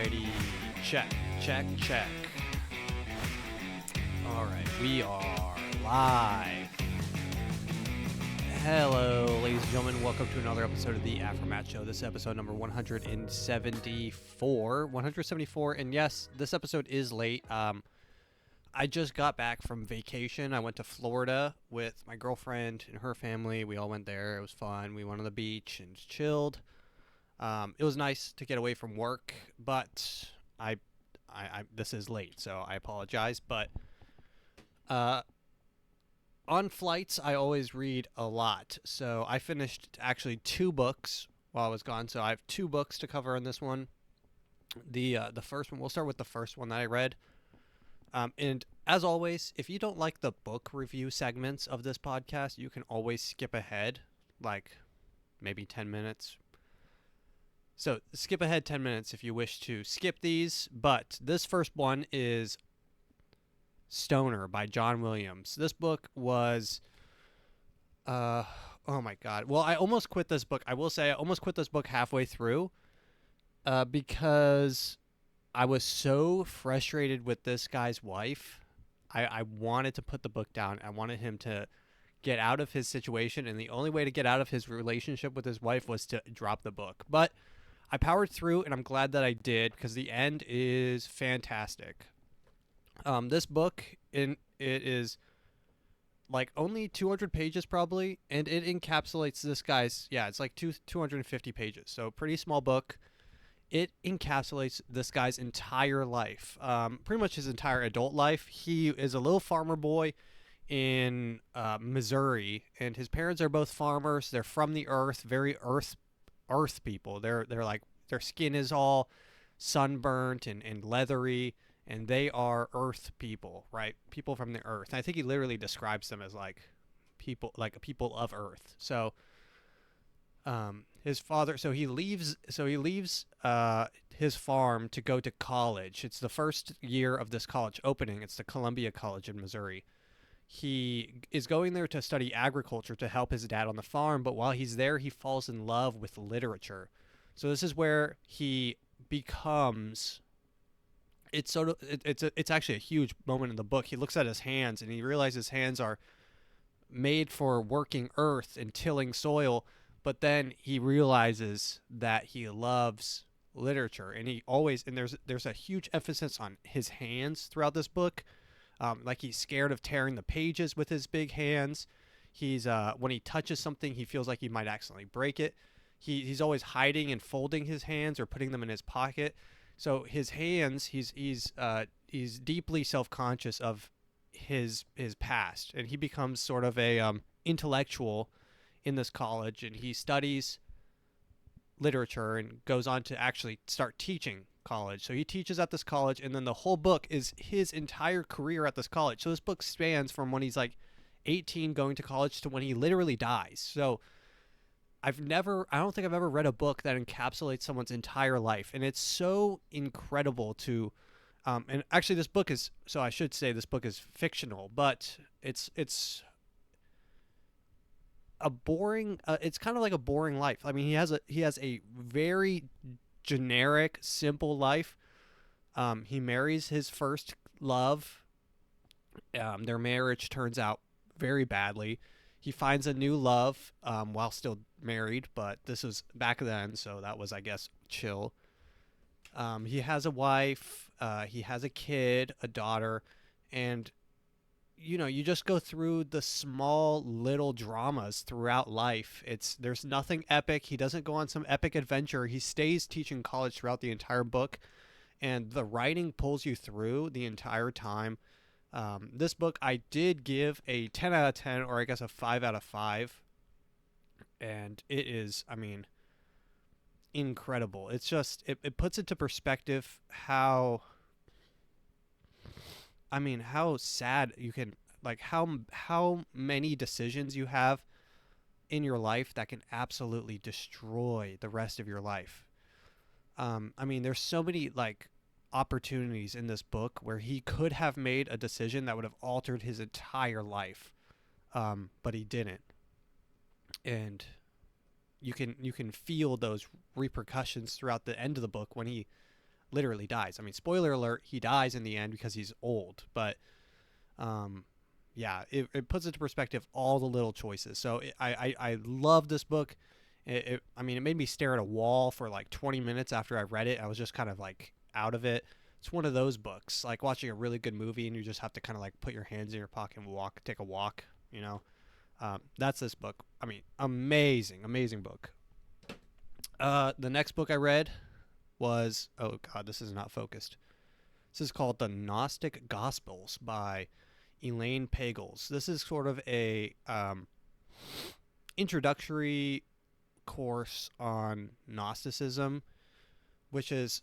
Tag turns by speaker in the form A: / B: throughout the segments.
A: Alrighty, check. Alright, we are live. Hello, ladies and gentlemen, welcome to another episode of the AfroMattt Show. This is episode number 174, and yes, this episode is late. I just got back from vacation. I went to Florida with my girlfriend and her family. We all went there. It was fun. We went on the beach and just chilled. It was nice to get away from work, but I this is late, so I apologize. But on flights, I always read a lot. So I finished actually 2 books while I was gone. So I have 2 books to cover in this one. The first one, we'll start with the first one that I read. And as always, if you don't like the book review segments of this podcast, you can always skip ahead, like maybe 10 minutes. So skip ahead 10 minutes if you wish to skip these. But this first one is Stoner by John Williams. This book was, oh my God. Well, I almost quit this book. I will say I almost quit this book halfway through because I was so frustrated with this guy's wife. I wanted to put the book down. I wanted him to get out of his situation, and the only way to get out of his relationship with his wife was to drop the book. But I powered through, and I'm glad that I did because the end is fantastic. This book, it is like only 200 pages probably, and it encapsulates this guy's, it's like 250 pages, so pretty small book. It encapsulates this guy's entire life, pretty much his entire adult life. He is a little farmer boy in Missouri, and his parents are both farmers. They're from the earth, very earth people. They're like, their skin is all sunburnt and leathery, and they are earth people, right? People from the earth. And I think he literally describes them as like people of earth. So his father, he leaves his farm to go to college. It's the first year of this college opening. It's the Columbia College in Missouri. He is going there to study agriculture to help his dad on the farm, but while he's there, he falls in love with literature. So this is where he becomes, it's actually a huge moment in the book. He looks at his hands and he realizes his hands are made for working earth and tilling soil, but then he realizes that he loves literature, and there's a huge emphasis on his hands throughout this book. Like he's scared of tearing the pages with his big hands. He's when he touches something, he feels like he might accidentally break it. He's always hiding and folding his hands or putting them in his pocket. So his hands, he's deeply self-conscious of his past, and he becomes sort of a intellectual in this college, and he studies literature and goes on to actually start teaching college. So he teaches at this college, and then the whole book is his entire career at this college. So this book spans from when he's like 18 going to college to when he literally dies. So I don't think I've ever read a book that encapsulates someone's entire life, and it's so incredible to and actually this book is fictional, but it's a boring it's kind of like a boring life. I mean, he has a very generic, simple life. He marries his first love. Their marriage turns out very badly. He finds a new love while still married, but this was back then, so that was, I guess, chill. He has a wife. He has a kid, a daughter, and you just go through the small little dramas throughout life. There's nothing epic. He doesn't go on some epic adventure. He stays teaching college throughout the entire book, and the writing pulls you through the entire time. This book I did give a 10 out of 10, or I guess a 5 out of 5. And it is, I mean, incredible. It's just, it puts into perspective how sad you can, like how many decisions you have in your life that can absolutely destroy the rest of your life. There's so many like opportunities in this book where he could have made a decision that would have altered his entire life, but he didn't. And you can feel those repercussions throughout the end of the book when he literally dies. I mean, spoiler alert, he dies in the end because he's old. But yeah, it puts into perspective all the little choices. So I love this book. I mean, it made me stare at a wall for like 20 minutes after I read it. I was just kind of like out of it. It's one of those books, like watching a really good movie and you just have to kind of like put your hands in your pocket and take a walk, you know? That's this book. I mean, amazing book. The next book I read was, oh God, this is not focused. This is called The Gnostic Gospels by Elaine Pagels. This is sort of a introductory course on Gnosticism, which is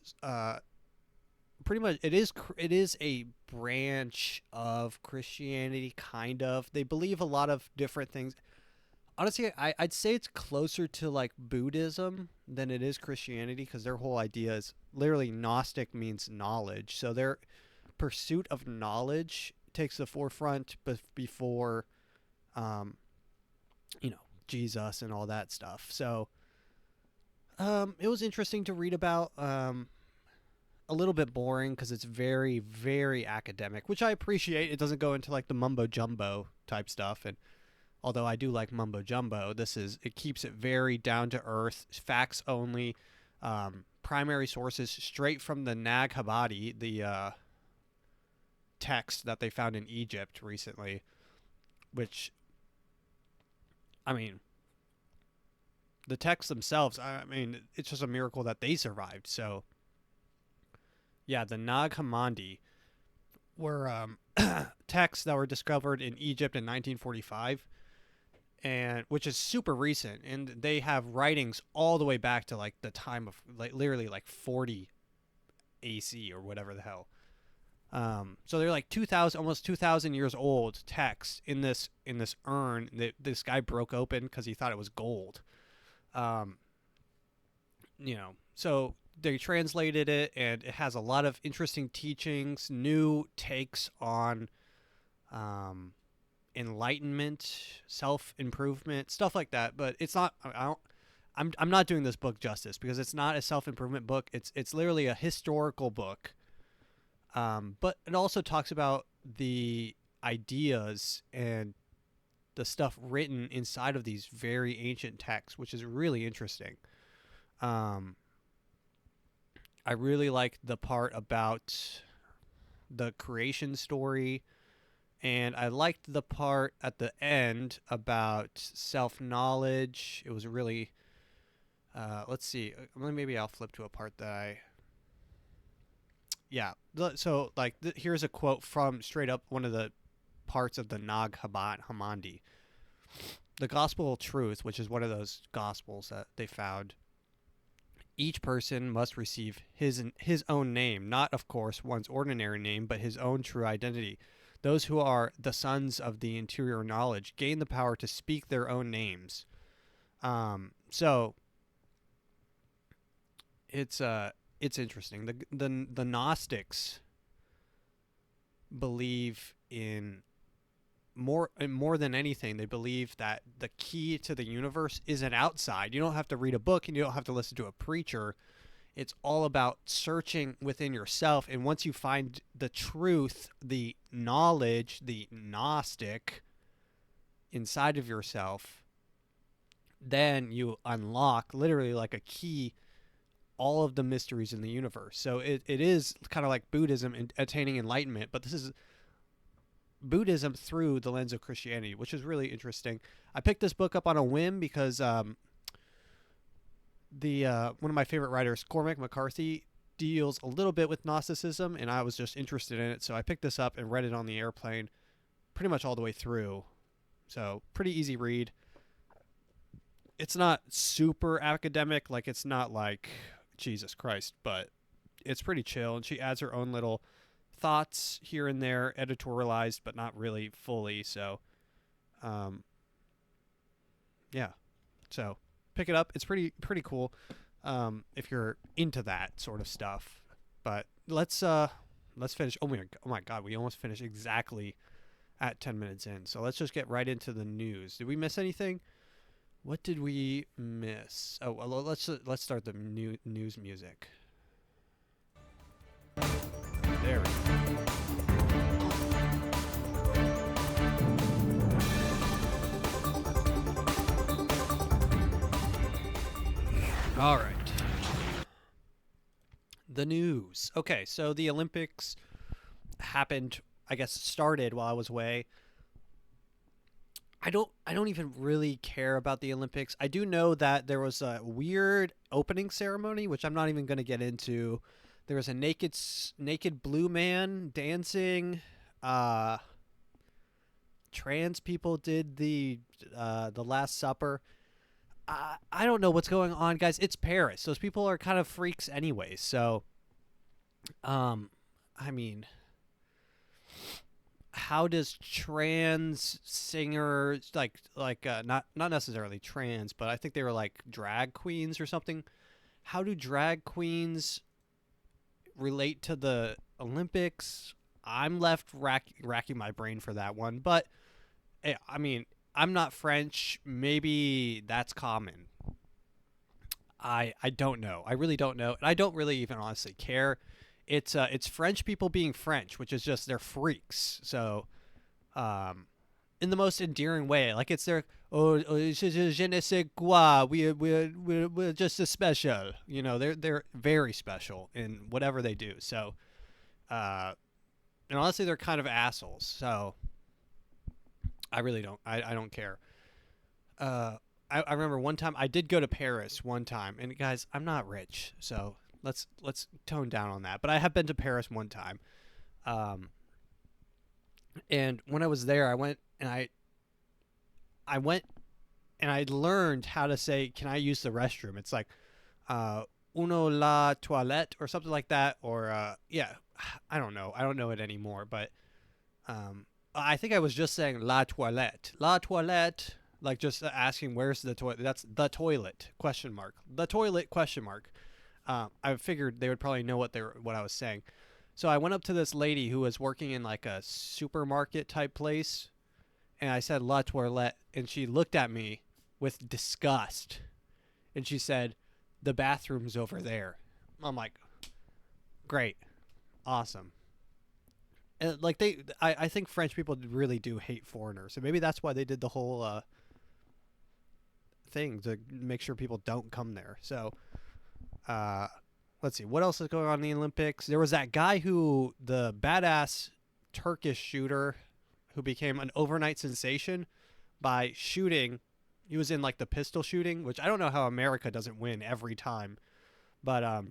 A: pretty much it is a branch of Christianity, kind of. They believe a lot of different things. Honestly, I'd say it's closer to like Buddhism than it is Christianity, because their whole idea is literally Gnostic means knowledge. So their pursuit of knowledge takes the forefront before, Jesus and all that stuff. So it was interesting to read about. A little bit boring because it's very, very academic, which I appreciate. It doesn't go into like the mumbo jumbo type stuff, and although I do like mumbo jumbo, it keeps it very down to earth, facts only, primary sources straight from the Nag Hammadi, the text that they found in Egypt recently, which, I mean, the texts themselves, I mean, it's just a miracle that they survived. So yeah, the Nag Hammadi were texts that were discovered in Egypt in 1945, and which is super recent, and they have writings all the way back to like the time of like literally like 40 AC or whatever the hell. So they're like 2,000, almost 2,000 years old texts in this urn that this guy broke open because he thought it was gold. So they translated it, and it has a lot of interesting teachings, new takes on enlightenment, self-improvement, stuff like that. But it's not. I'm not doing this book justice because it's not a self-improvement book. It's literally a historical book. But it also talks about the ideas and the stuff written inside of these very ancient texts, which is really interesting. I really like the part about the creation story, and I liked the part at the end about self-knowledge. It was really, let's see, maybe I'll flip to a part that so like here's a quote from straight up one of the parts of the Nag Hammadi. The Gospel of Truth, which is one of those gospels that they found. Each person must receive his own name, not, of course, one's ordinary name, but his own true identity. Those who are the sons of the interior knowledge gain the power to speak their own names. So it's interesting. The Gnostics believe in more than anything. They believe that the key to the universe isn't outside. You don't have to read a book and you don't have to listen to a preacher. It's all about searching within yourself, and once you find the truth, the knowledge, the Gnostic inside of yourself, then you unlock literally like a key all of the mysteries in the universe. So it is kind of like Buddhism in attaining enlightenment, but this is Buddhism through the lens of Christianity, which is really interesting. I picked this book up on a whim because one of my favorite writers, Cormac McCarthy, deals a little bit with Gnosticism, and I was just interested in it, so I picked this up and read it on the airplane pretty much all the way through. So pretty easy read. It's not super academic, like it's not like Jesus Christ, but it's pretty chill, and she adds her own little thoughts here and there, editorialized, but not really fully. So, yeah. So pick it up. It's pretty cool if you're into that sort of stuff. But let's finish. Oh my God, we almost finished exactly at 10 minutes in. So let's just get right into the news. Did we miss anything? What did we miss? Oh, well, let's start the news music. There we go. All right. The news. Okay, so the Olympics happened, I guess started while I was away. I don't even really care about the Olympics. I do know that there was a weird opening ceremony, which I'm not even going to get into. There was a naked blue man dancing. Trans people did the Last Supper. I don't know what's going on, guys. It's Paris. Those people are kind of freaks anyway. So, I mean, how does trans singers not necessarily trans, but I think they were like drag queens or something. How do drag queens relate to the Olympics? I'm left racking my brain for that one, but I mean, I'm not French. Maybe that's common. I don't know. I really don't know, and I don't really even honestly care. It's French people being French, which is just they're freaks. So, in the most endearing way, like it's their je ne sais quoi. We're just a special. You know, they're very special in whatever they do. So, and honestly, they're kind of assholes. So, I really don't. I don't care. I remember one time I did go to Paris one time, and guys, I'm not rich, so let's tone down on that. But I have been to Paris one time, and when I was there, I went and I learned how to say, "Can I use the restroom?" It's like, "Uno la toilette" or something like that, or yeah, I don't know. I don't know it anymore, but I think I was just saying "la toilette," "la toilette." Like just asking where's the toilet. That's the toilet question mark. The toilet question mark. I figured they would probably know what I was saying. So I went up to this lady who was working in like a supermarket type place, and I said la toilette, and she looked at me with disgust, and she said, "The bathroom's over there." I'm like, great, awesome. And like I think French people really do hate foreigners, so maybe that's why they did the whole thing to make sure people don't come there. So, let's see what else is going on in the Olympics. There was that guy the badass Turkish shooter, who became an overnight sensation by shooting. He was in like the pistol shooting, which I don't know how America doesn't win every time, but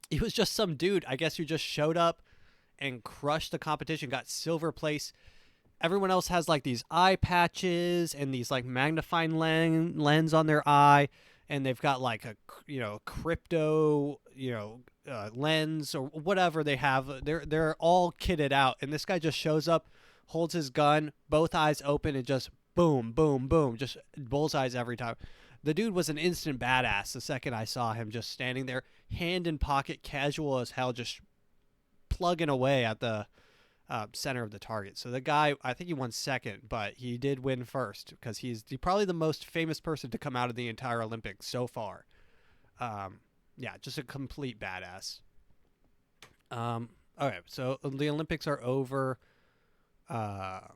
A: he was just some dude, I guess, who just showed up and crushed the competition, got silver place. Everyone else has like these eye patches and these like magnifying lens on their eye, and they've got like a crypto lens or whatever they have. They're all kitted out, and this guy just shows up, holds his gun, both eyes open, and just boom, boom, boom, just bullseyes every time. The dude was an instant badass the second I saw him, just standing there, hand in pocket, casual as hell, just plugging away at the center of the target. So the guy, I think he won second, but he did win first because he's probably the most famous person to come out of the entire Olympics so far. Yeah, just a complete badass. Okay, so the Olympics are over. Well,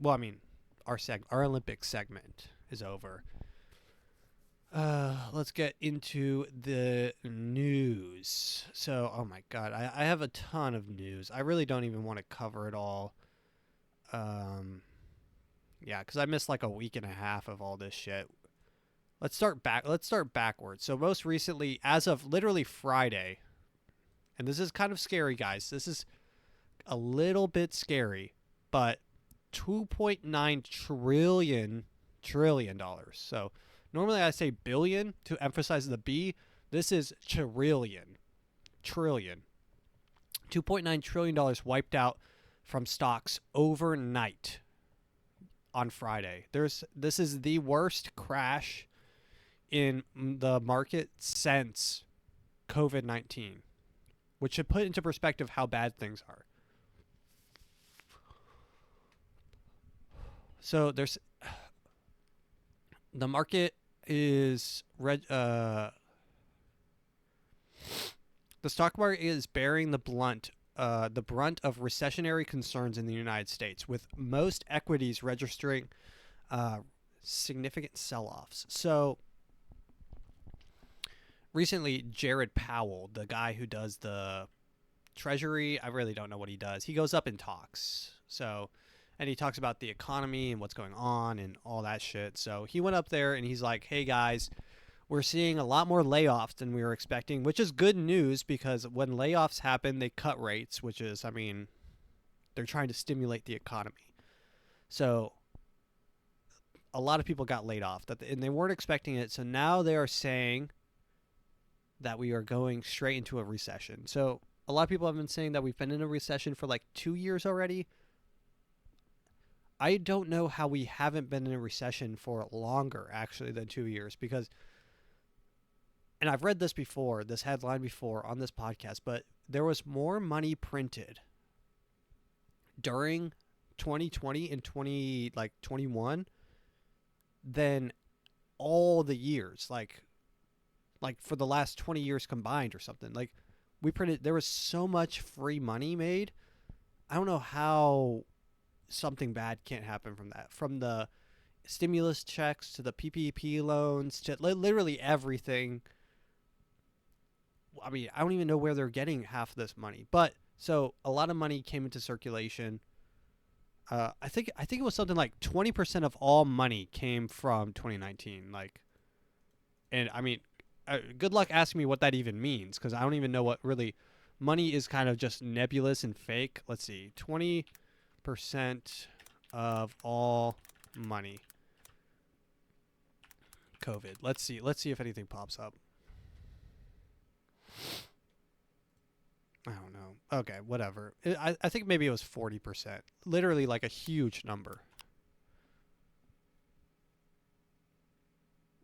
A: I mean, our Olympic segment is over. Let's get into the news. So, oh my god, I have a ton of news. I really don't even want to cover it all. Yeah, because I missed like a week and a half of all this shit. Let's start backwards. So most recently, as of literally Friday, and this is kind of scary, guys. This is a little bit scary, but $2.9 trillion dollars. So normally I say billion to emphasize the B. This is trillion. $2.9 trillion wiped out from stocks overnight on Friday. This is the worst crash in the market since COVID-19, which should put into perspective how bad things are. So the market is The stock market is bearing the brunt of recessionary concerns in the United States, with most equities registering significant sell-offs. So recently, Jared Powell, the guy who does the Treasury, I really don't know what he does. He goes up and talks. And he talks about the economy and what's going on and all that shit. So he went up there and he's like, hey guys, we're seeing a lot more layoffs than we were expecting, which is good news because when layoffs happen, they cut rates, which is, I mean, they're trying to stimulate the economy. So a lot of people got laid off and they weren't expecting it. So now they are saying that we are going straight into a recession. So a lot of people have been saying that we've been in a recession for like 2 years already. I don't know how we haven't been in a recession for longer, actually, than 2 years, because, and I've read this before, this headline before on this podcast, but there was more money printed during 2020 and 21 than all the years, like for the last 20 years combined or something. Like, there was so much free money made. I don't know how something bad can't happen from that. From the stimulus checks to the PPP loans to literally everything. I mean, I don't even know where they're getting half of this money. But so a lot of money came into circulation. I think it was something like 20% of all money came from 2019. And I mean, good luck asking me what that even means, because I don't even know what really money is. Kind of just nebulous and fake. Let's see, 20% of all money. COVID. Let's see if anything pops up. I don't know. Okay, whatever. I think maybe it was 40%. Literally like a huge number.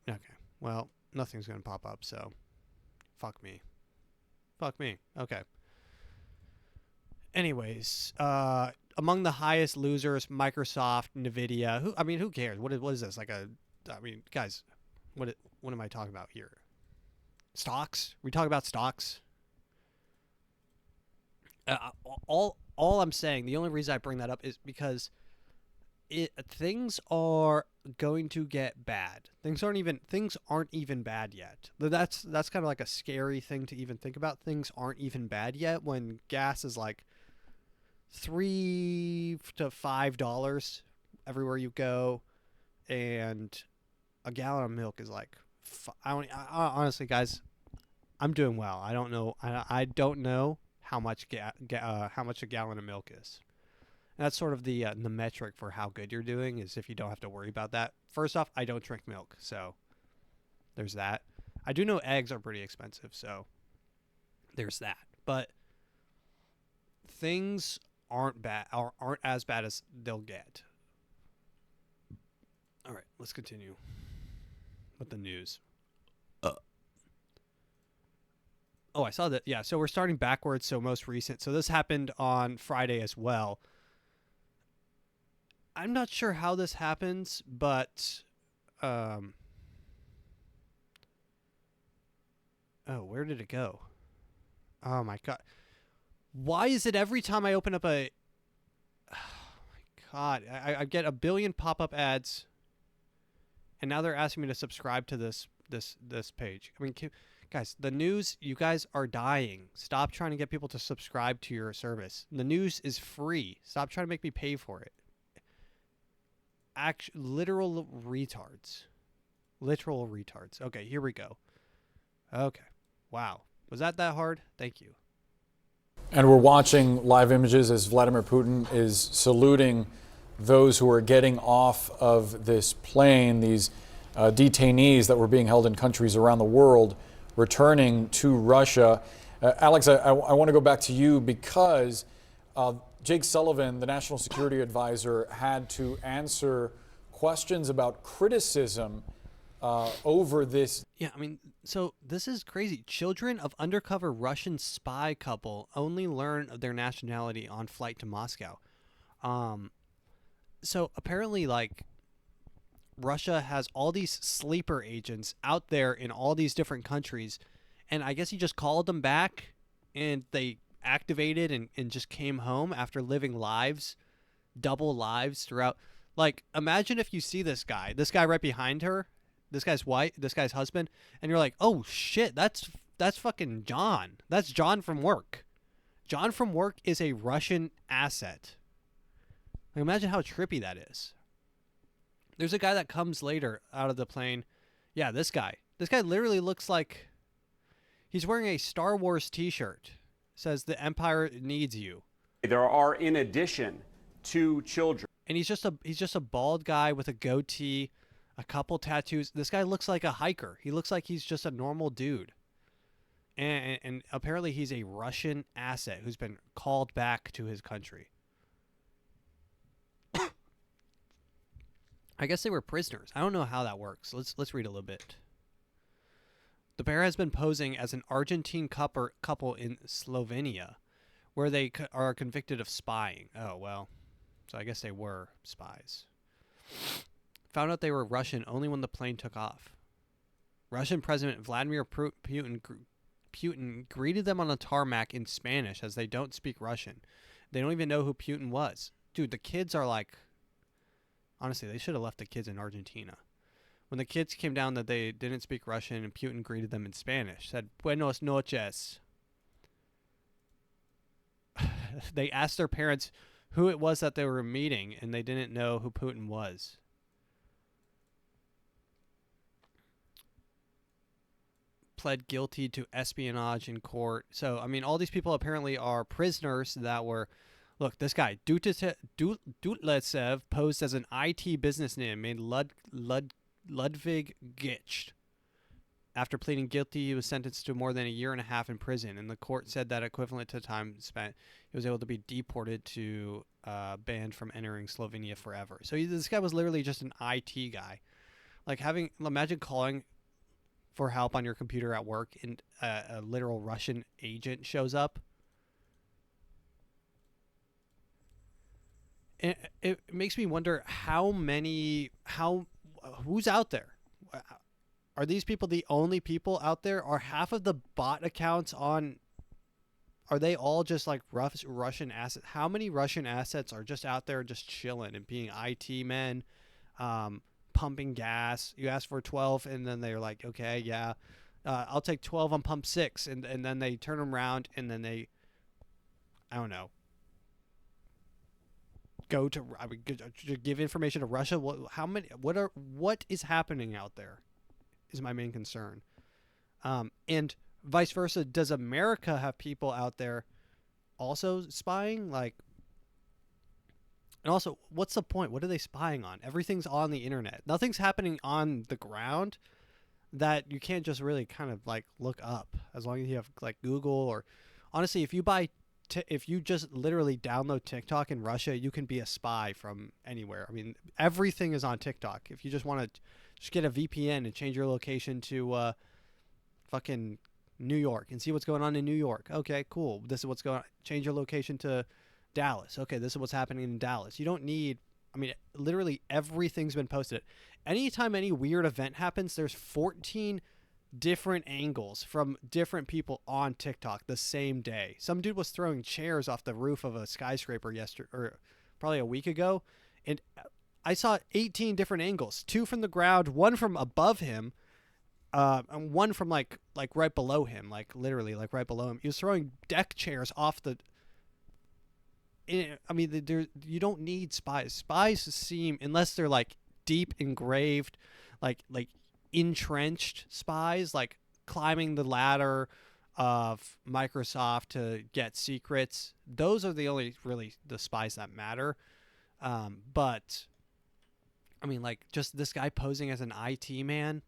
A: Okay. Well, nothing's going to pop up, so fuck me. Okay. Anyways, among the highest losers, Microsoft, Nvidia. Who cares? What is this? Guys, what am I talking about here? Stocks? We talk about stocks? All I'm saying, the only reason I bring that up is because things are going to get bad. Things aren't even bad yet. That's kind of like a scary thing to even think about. Things aren't even bad yet when gas is like $3 to $5 everywhere you go, and a gallon of milk is like honestly, guys, I'm doing well. I don't know how much a gallon of milk is. And that's sort of the metric for how good you're doing, is if you don't have to worry about that. First off, I don't drink milk, so there's that. I do know eggs are pretty expensive, so there's that. But things aren't as bad as they'll get. All right, let's continue with the news. Oh, I saw that. Yeah, so we're starting backwards, so most recent. So this happened on Friday as well. I'm not sure how this happens, but oh, where did it go? Oh my god. Why is it every time I open up oh my god, I get a billion pop-up ads, and now they're asking me to subscribe to this page. I mean, guys, the news, you guys are dying. Stop trying to get people to subscribe to your service. The news is free. Stop trying to make me pay for it. Literal retards. Okay, here we go. Okay. Wow. Was that hard? Thank you.
B: And we're watching live images as Vladimir Putin is saluting those who are getting off of this plane, these detainees that were being held in countries around the world, returning to Russia. Alex, I want to go back to you because Jake Sullivan, the National Security Advisor, had to answer questions about criticism over this.
A: Yeah, I mean, so this is crazy. Children of undercover Russian spy couple only learn of their nationality on flight to Moscow. So apparently, like, Russia has all these sleeper agents out there in all these different countries, and I guess he just called them back and they activated and just came home after living lives, double lives throughout. Like, imagine if you see this guy right behind her, this guy's wife, this guy's husband, and you're like, oh shit, that's fucking John. That's John from work. John from work is a Russian asset. Like, imagine how trippy that is. There's a guy that comes later out of the plane. Yeah, this guy. This guy literally looks like he's wearing a Star Wars t-shirt. Says the Empire needs you.
C: There are, in addition, 2 children.
A: And he's just a bald guy with a goatee, a couple tattoos. This guy looks like a hiker. He looks like he's just a normal dude. And apparently he's a Russian asset who's been called back to his country. I guess they were prisoners. I don't know how that works. Let's read a little bit. The pair has been posing as an Argentine couple in Slovenia, where they are convicted of spying. Oh, well. So I guess they were spies. Found out they were Russian only when the plane took off. Russian President Vladimir Putin greeted them on the tarmac in Spanish, as they don't speak Russian. They don't even know who Putin was. Dude, the kids are like... Honestly, they should have left the kids in Argentina. When the kids came down that they didn't speak Russian and Putin greeted them in Spanish, said, Buenos noches. They asked their parents who it was that they were meeting, and they didn't know who Putin was. Pled guilty to espionage in court. So, I mean, all these people apparently are prisoners that were... Look, this guy, Dutlesev, posed as an IT business name named Ludwig Gitsch. After pleading guilty, he was sentenced to more than a year and a half in prison, and the court said that equivalent to time spent, he was able to be deported to banned from entering Slovenia forever. So this guy was literally just an IT guy. Like, imagine calling for help on your computer at work, and a literal Russian agent shows up. It makes me wonder who's out there? Are these people the only people out there? Are half of the bot accounts are they all just like Russian assets? How many Russian assets are just out there just chilling and being IT men, pumping gas? You ask for 12 and then they're like, okay, yeah, I'll take 12 on pump 6. And then they turn them around and then they, I don't know, give information to Russia. What is happening out there is my main concern. And vice versa, does America have people out there also spying? Like, and also, what's the point? What are they spying on? Everything's on the internet. Nothing's happening on the ground that you can't just really kind of like look up, as long as you have like Google. Or honestly, if you just literally download TikTok in Russia, you can be a spy from anywhere. I mean, everything is on TikTok. If you just want to just get a VPN and change your location to fucking New York and see what's going on in New York. Okay, cool. This is what's going on. Change your location to Dallas. Okay, this is what's happening in Dallas. You don't need... I mean, literally everything's been posted. Anytime any weird event happens, there's 14 different angles from different people on TikTok the same day. Some dude was throwing chairs off the roof of a skyscraper yesterday, or probably a week ago, and I saw 18 different angles. 2 from the ground, 1 from above him, and 1 from like right below him, like literally like right below him. He was throwing deck chairs off the... I mean, you don't need spies. Spies seem, unless they're like deep engraved, like entrenched spies, like climbing the ladder of Microsoft to get secrets. Those are the only really the spies that matter. But I mean, like, just this guy posing as an IT man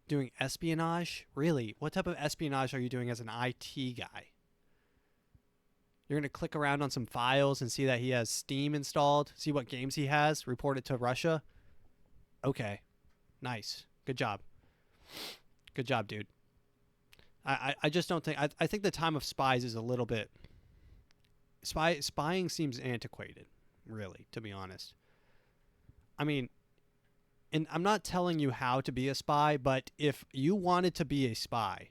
A: doing espionage. Really, what type of espionage are you doing as an IT guy? You're going to click around on some files and see that he has Steam installed, see what games he has, report it to Russia. Okay. Nice. Good job. Good job, dude. I just don't think... I think the time of spies is a little bit... Spying seems antiquated, really, to be honest. I mean, and I'm not telling you how to be a spy, but if you wanted to be a spy,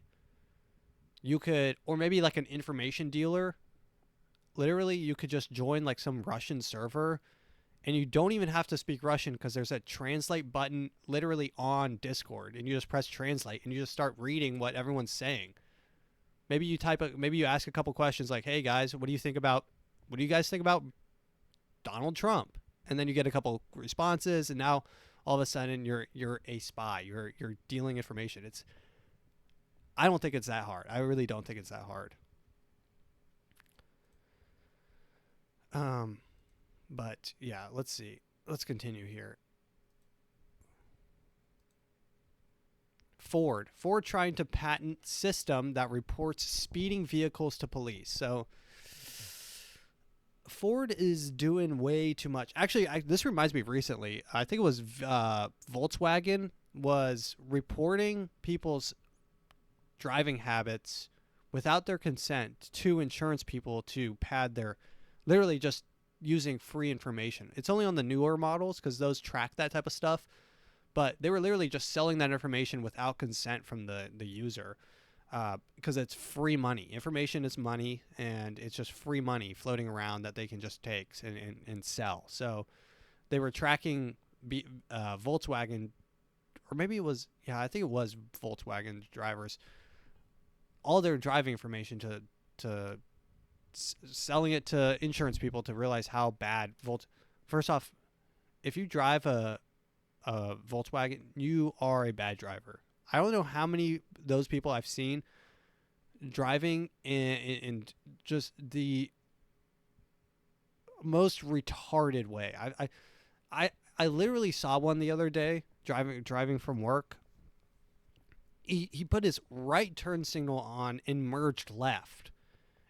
A: You could, or maybe like an information dealer. Literally, you could just join like some Russian server, and you don't even have to speak Russian because there's a translate button literally on Discord, and you just press translate and you just start reading what everyone's saying. Maybe you ask a couple questions like, "Hey guys, what do you guys think about Donald Trump?" And then you get a couple responses, and now all of a sudden you're a spy. You're dealing information. I don't think it's that hard. I really don't think it's that hard. But yeah, let's see. Let's continue here. Ford trying to patent system that reports speeding vehicles to police. So Ford is doing way too much. Actually, this reminds me of recently. I think it was Volkswagen was reporting people's driving habits without their consent to insurance people to pad their, literally just using free information. It's only on the newer models because those track that type of stuff. But they were literally just selling that information without consent from the user, because it's free money. Information is money, and it's just free money floating around that they can just take and sell. So they were tracking Volkswagen, or maybe it was, I think it was Volkswagen drivers, all their driving information to selling it to insurance people to realize how bad First off, if you drive a Volkswagen, you are a bad driver. I don't know how many those people I've seen driving in just the most retarded way. I literally saw one the other day driving from work. He put his right turn signal on and merged left.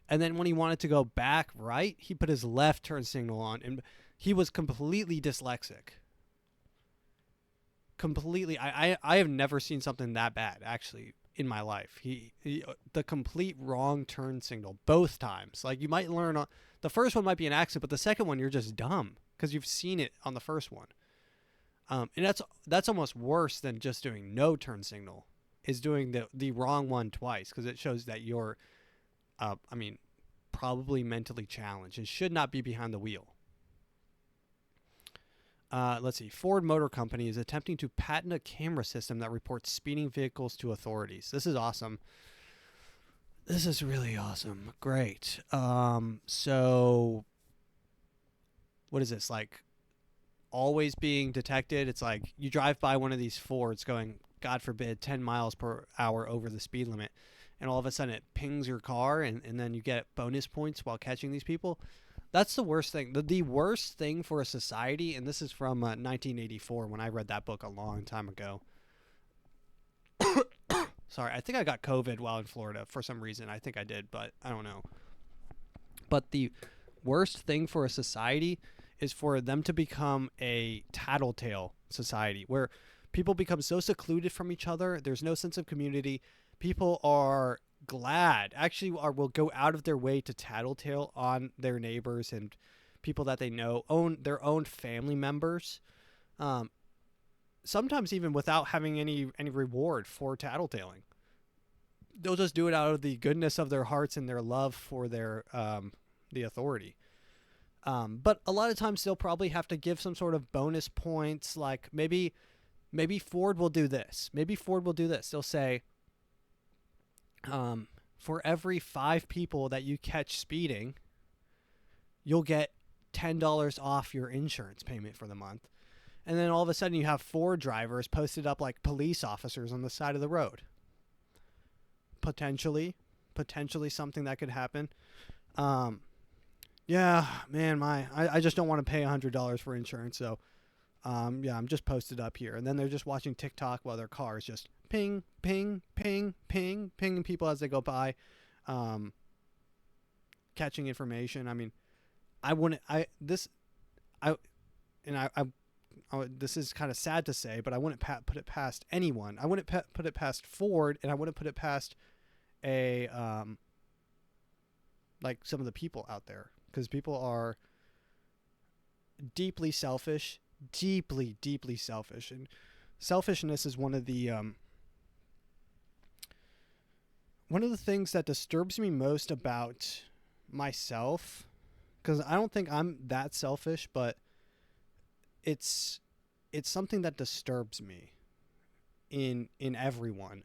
A: And then when he wanted to go back right, he put his left turn signal on, and he was completely dyslexic. Completely. I have never seen something that bad actually in my life. He the complete wrong turn signal both times. Like, you might learn on the first one might be an accident, but the second one you're just dumb because you've seen it on the first one. And that's almost worse than just doing no turn signal, is doing the wrong one twice, because it shows that you're probably mentally challenged and should not be behind the wheel. Let's see. Ford Motor Company is attempting to patent a camera system that reports speeding vehicles to authorities. This is awesome. This is really awesome. Great. So what is this? Like, always being detected? It's like you drive by one of these Fords going, God forbid, 10 miles per hour over the speed limit, and all of a sudden it pings your car, and then you get bonus points while catching these people. That's the worst thing. The worst thing for a society, and this is from 1984 when I read that book a long time ago. Sorry, I think I got COVID while in Florida for some reason. I think I did, but I don't know. But the worst thing for a society is for them to become a tattletale society where people become so secluded from each other. There's no sense of community. People are glad, actually, will go out of their way to tattletale on their neighbors and people that they know, their own family members. Sometimes even without having any reward for tattletaling. They'll just do it out of the goodness of their hearts and their love for their the authority. But a lot of times they'll probably have to give some sort of bonus points, like maybe Ford will do this. Maybe Ford will do this. They'll say, for every 5 people that you catch speeding, you'll get $10 off your insurance payment for the month. And then all of a sudden you have 4 drivers posted up like police officers on the side of the road. Potentially something that could happen. Yeah, man, I just don't want to pay $100 for insurance, so I'm just posted up here. And then they're just watching TikTok while their car is just ping, ping, ping, ping, pinging people as they go by, catching information. I mean, this is kind of sad to say, but I wouldn't put it past anyone. I wouldn't put it past Ford, and I wouldn't put it past like some of the people out there, because people are deeply selfish, deeply selfish, and selfishness is one of the one of the things that disturbs me most about myself, because I don't think I'm that selfish, but it's something that disturbs me in everyone,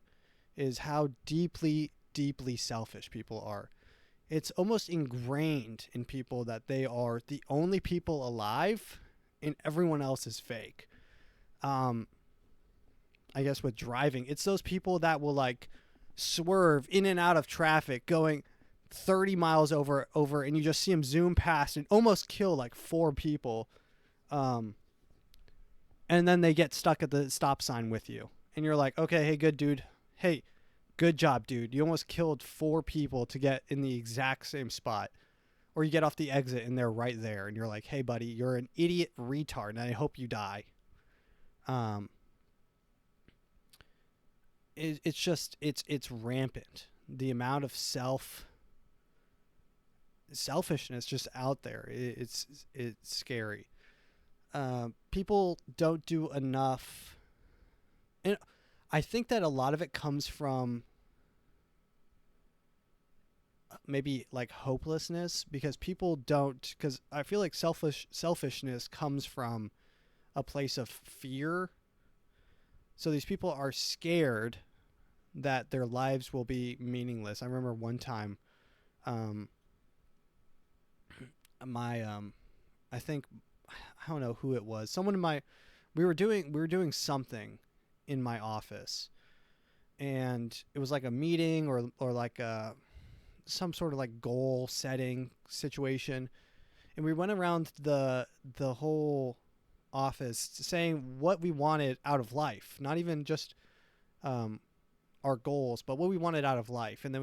A: is how deeply selfish people are. It's almost ingrained in people that they are the only people alive and everyone else is fake. I guess with driving, it's those people that will like swerve in and out of traffic going 30 miles over, and you just see them zoom past and almost kill like 4 people. And then they get stuck at the stop sign with you. And you're like, okay, hey, good dude. Hey, good job, dude. You almost killed 4 people to get in the exact same spot. Or you get off the exit and they're right there. And you're like, hey, buddy, you're an idiot retard, and I hope you die. It's just, it's rampant. The amount of selfishness just out there. It's scary. People don't do enough. And I think that a lot of it comes from maybe like hopelessness, because people don't, because I feel like selfishness comes from a place of fear. So these people are scared that their lives will be meaningless. I remember one time, I think, I don't know who it was. Someone in we were doing something in my office, and it was like a meeting or like some sort of like goal setting situation. And we went around the whole office saying what we wanted out of life, not even just our goals, but what we wanted out of life. And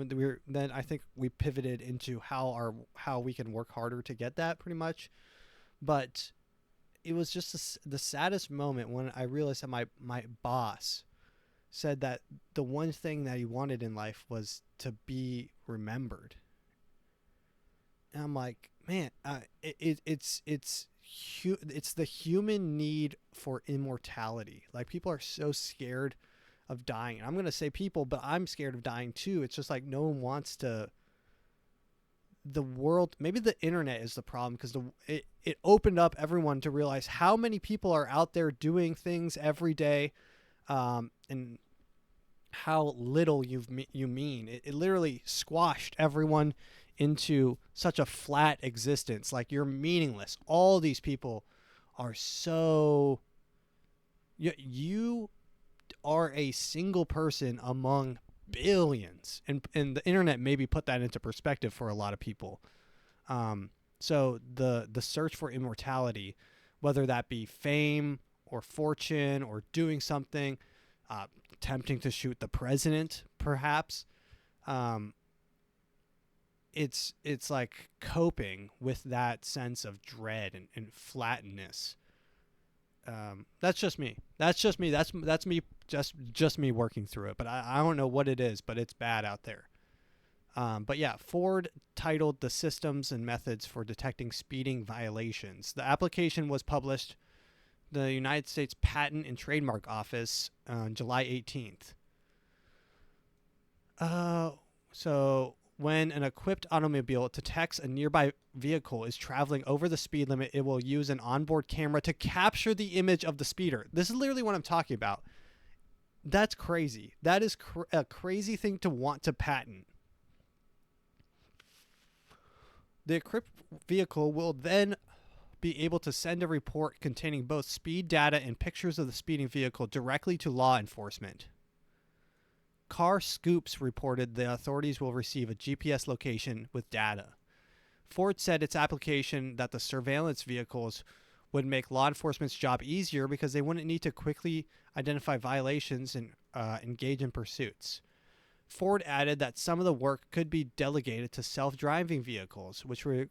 A: then I think we pivoted into how we can work harder to get that, pretty much. But it was just the saddest moment when I realized that my boss said that the one thing that he wanted in life was to be remembered. And I'm like, man, it's the human need for immortality. Like, people are so scared of dying. And I'm going to say people, but I'm scared of dying too. It's just like no one wants to. The world, maybe the internet is the problem, because it opened up everyone to realize how many people are out there doing things every day, and how little you mean. It literally squashed everyone into such a flat existence. Like, you're meaningless. All these people are so. You are a single person among billions, and the internet maybe put that into perspective for a lot of people. So the search for immortality, whether that be fame or fortune or doing something, attempting to shoot the president, perhaps, it's like coping with that sense of dread and flatness. That's just me. That's me. Just me working through it. But I don't know what it is, but it's bad out there. But yeah, Ford titled The Systems and Methods for Detecting Speeding Violations. The application was published the United States Patent and Trademark Office on July 18th. So when an equipped automobile detects a nearby vehicle is traveling over the speed limit, it will use an onboard camera to capture the image of the speeder. This is literally what I'm talking about. That's crazy. That is a crazy thing to want to patent. The equipped vehicle will then be able to send a report containing both speed data and pictures of the speeding vehicle directly to law enforcement. Car Scoops reported the authorities will receive a GPS location with data. Ford said its application that the surveillance vehicles would make law enforcement's job easier because they wouldn't need to quickly identify violations and engage in pursuits. Ford added that some of the work could be delegated to self-driving vehicles, which were...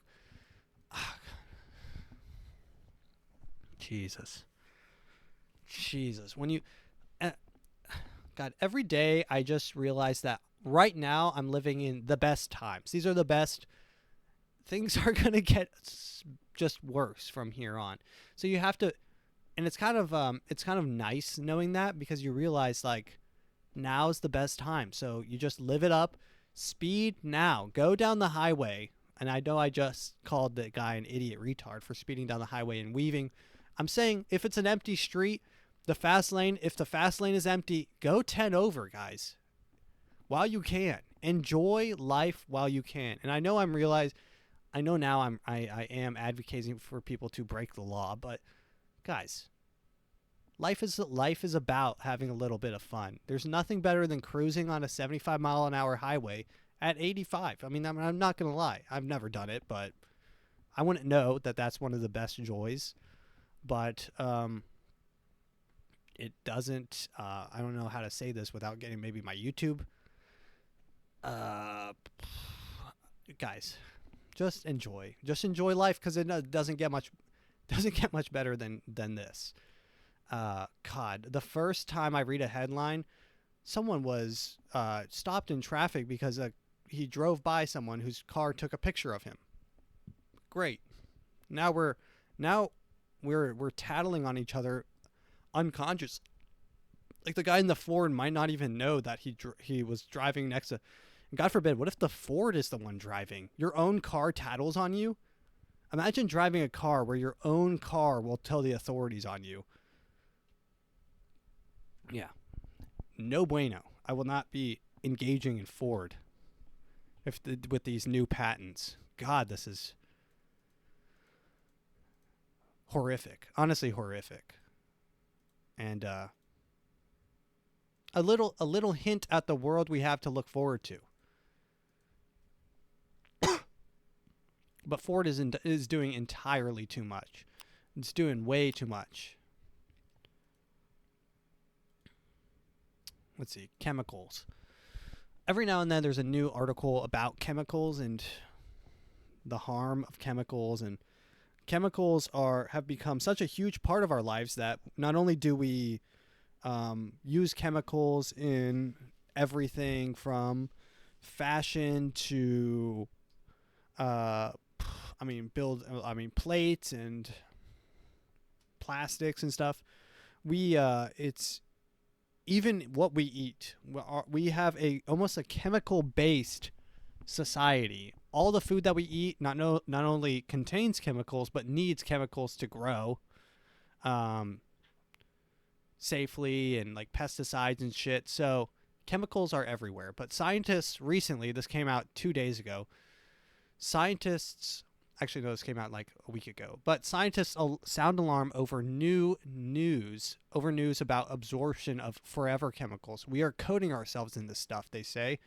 A: Jesus. When you... God, every day I just realize that right now I'm living in the best times. These are the best. Things are going to get just worse from here on. So you have to, and it's kind of nice knowing that, because you realize like now's the best time. So you just live it up, Speed now. Go down the highway. And I know I just called the guy an idiot retard for speeding down the highway and weaving. I'm saying if it's an empty street, the fast lane, if the fast lane is empty, go 10 over, guys. While you can. Enjoy life while you can. And I know now I am advocating for people to break the law, but guys, life is about having a little bit of fun. There's nothing better than cruising on a 75-mile-an-hour highway at 85. I mean, I'm not going to lie. I've never done it, but I wouldn't know that that's one of the best joys. But it doesn't, I don't know how to say this without getting maybe my YouTube. Guys, just enjoy life, because it doesn't get much better than this. God, the first time I read a headline, someone was stopped in traffic because he drove by someone whose car took a picture of him. Great. Now we're tattling on each other unconscious. Like, the guy in the Ford might not even know that he was driving next to. God forbid, what if the Ford is the one driving? Your own car tattles on you? Imagine driving a car where your own car will tell the authorities on you. Yeah. No bueno. I will not be engaging in Ford with these new patents. God, this is horrific. Honestly, horrific. And a little hint at the world we have to look forward to. But Ford is doing entirely too much. It's doing way too much. Let's see, chemicals. Every now and then there's a new article about chemicals and the harm of chemicals, and chemicals have become such a huge part of our lives that not only do we use chemicals in everything from fashion to plates and plastics and stuff. It's even what we eat. We have almost a chemical based society. All the food that we eat not only contains chemicals but needs chemicals to grow safely, and like pesticides and shit. So chemicals are everywhere. But scientists recently, this came out 2 days ago. This came out like a week ago. But scientists sound alarm over news about absorption of forever chemicals. We are coating ourselves in this stuff, they say.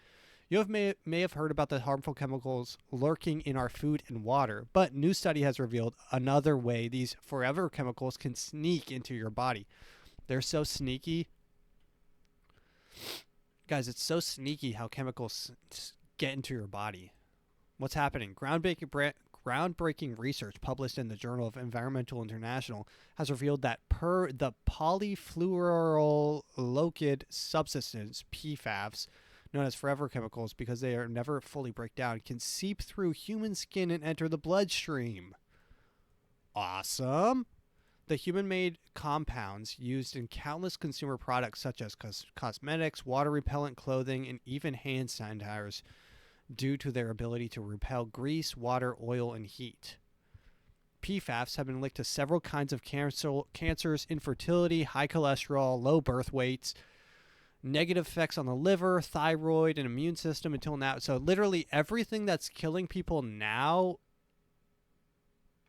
A: You may have heard about the harmful chemicals lurking in our food and water, but new study has revealed another way these forever chemicals can sneak into your body. They're so sneaky. Guys, it's so sneaky how chemicals get into your body. What's happening? Groundbreaking research published in the Journal of Environmental International has revealed that the polyfluoroalkyl substance, PFAS, known as forever chemicals because they are never fully break down, can seep through human skin and enter the bloodstream. Awesome. The human-made compounds used in countless consumer products such as cosmetics, water-repellent clothing, and even hand sanitizers due to their ability to repel grease, water, oil, and heat. PFAS have been linked to several kinds of cancers, infertility, high cholesterol, low birth weights, negative effects on the liver, thyroid, and immune system until now. So literally everything that's killing people now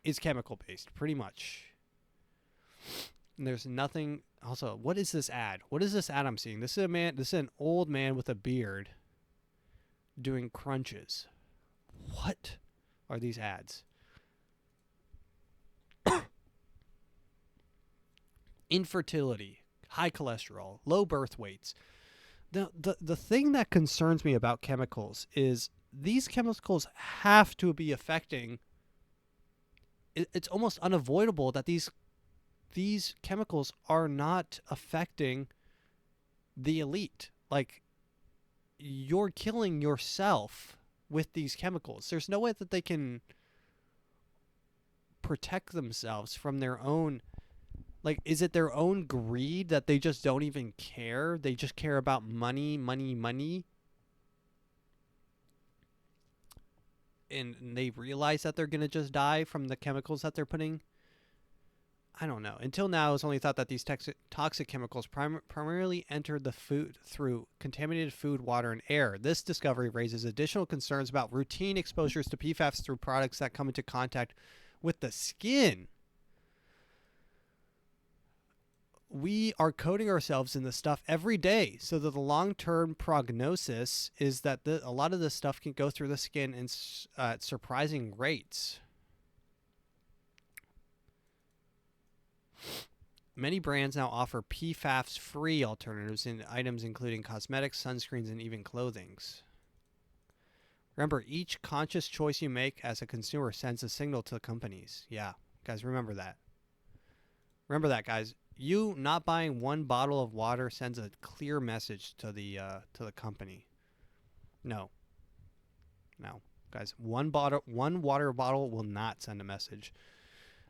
A: is chemical-based, pretty much. And there's nothing. Also, what is this ad? What is this ad I'm seeing? This is an old man with a beard doing crunches. What are these ads? Infertility, high cholesterol, low birth weights. The thing that concerns me about chemicals is these chemicals have to be affecting. It's almost unavoidable that these chemicals are not affecting the elite. Like, you're killing yourself with these chemicals. There's no way that they can protect themselves from their own. Like, is it their own greed that they just don't even care? They just care about money, money, money? and they realize that they're going to just die from the chemicals that they're putting. I don't know. Until now, it's only thought that these toxic chemicals primarily entered the food through contaminated food, water, and air. This discovery raises additional concerns about routine exposures to PFAS through products that come into contact with the skin. We are coating ourselves in this stuff every day, so that the long-term prognosis is that a lot of this stuff can go through the skin at surprising rates. Many brands now offer PFAS-free alternatives in items including cosmetics, sunscreens, and even clothings. Remember, each conscious choice you make as a consumer sends a signal to the companies. Yeah, guys, remember that. Remember that, guys. You not buying one bottle of water sends a clear message to the company. No, guys. One water bottle will not send a message.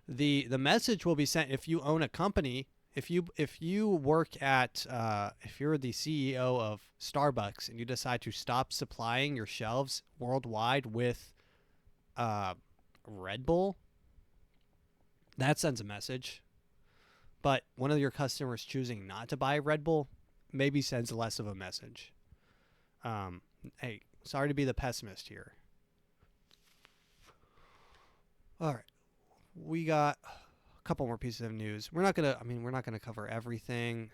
A: The message will be sent if you own a company. If you work at if you're the CEO of Starbucks and you decide to stop supplying your shelves worldwide with Red Bull, that sends a message. But one of your customers choosing not to buy Red Bull maybe sends less of a message. Hey, sorry to be the pessimist here. All right. We got a couple more pieces of news. We're not gonna cover everything.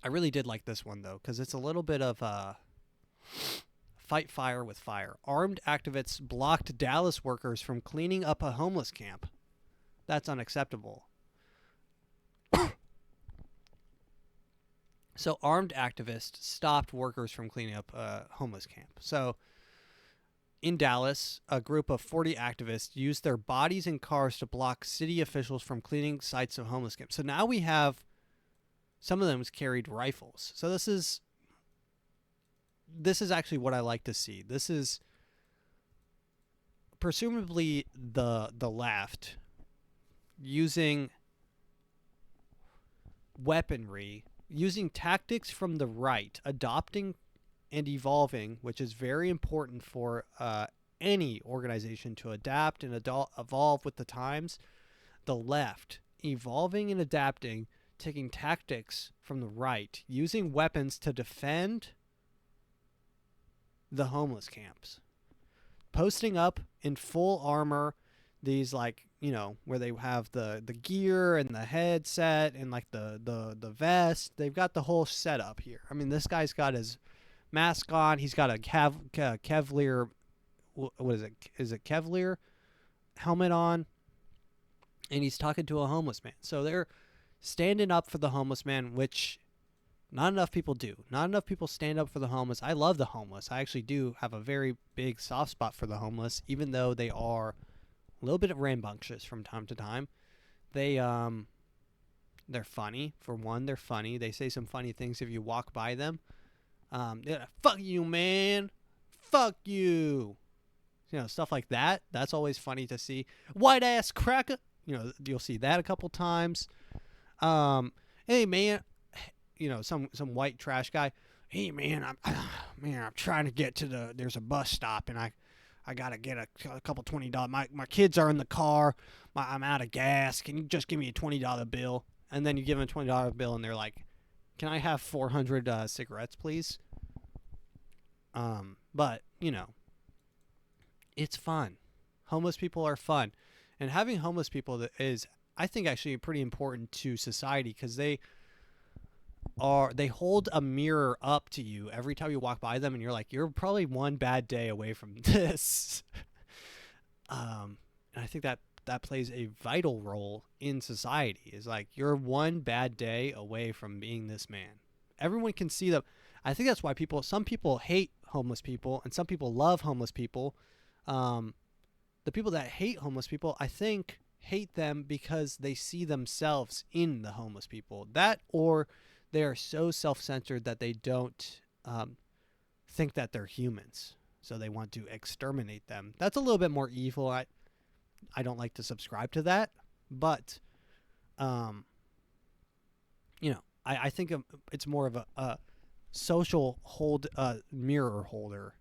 A: I really did like this one though, because it's a little bit of fight fire with fire. Armed activists blocked Dallas workers from cleaning up a homeless camp. That's unacceptable. So armed activists stopped workers from cleaning up a homeless camp. So in Dallas, a group of 40 activists used their bodies and cars to block city officials from cleaning sites of homeless camps. So now we have some of them carried rifles. So this is actually what I like to see. This is presumably the left using weaponry, using tactics from the right, adopting and evolving, which is very important for any organization to adapt and evolve with the times. The left evolving and adapting, taking tactics from the right, using weapons to defend the homeless camps, posting up in full armor, these where they have the gear and the headset and the vest. They've got the whole setup here. I mean, this guy's got his mask on. He's got a Kevlar, what is it? Is it Kevlar helmet on? And he's talking to a homeless man. So they're standing up for the homeless man, which not enough people do. Not enough people stand up for the homeless. I love the homeless. I actually do have a very big soft spot for the homeless, even though they are a little bit rambunctious from time to time. They're funny. For one, they're funny. They say some funny things if you walk by them. They're like, fuck you, man. Fuck you. Stuff like that. That's always funny to see. White ass cracker. You'll see that a couple times. Hey, man. Some white trash guy. Hey, man, I'm trying to get to there's a bus stop, and I gotta get a couple $20. My kids are in the car. I'm out of gas. Can you just give me a $20 bill? And then you give them a $20 bill, and they're like, "Can I have 400 cigarettes, please?" But it's fun. Homeless people are fun, and having homeless people is, I think, actually pretty important to society, because they hold a mirror up to you every time you walk by them, and you're like, you're probably one bad day away from this. And I think that plays a vital role in society. Is like, you're one bad day away from being this man. Everyone can see them. I think that's why some people hate homeless people and some people love homeless people. The people that hate homeless people, I think, hate them because they see themselves in the homeless people. That, or they are so self-centered that they don't think that they're humans, so they want to exterminate them. That's a little bit more evil. I don't like to subscribe to that, but I think it's more of a social mirror holder.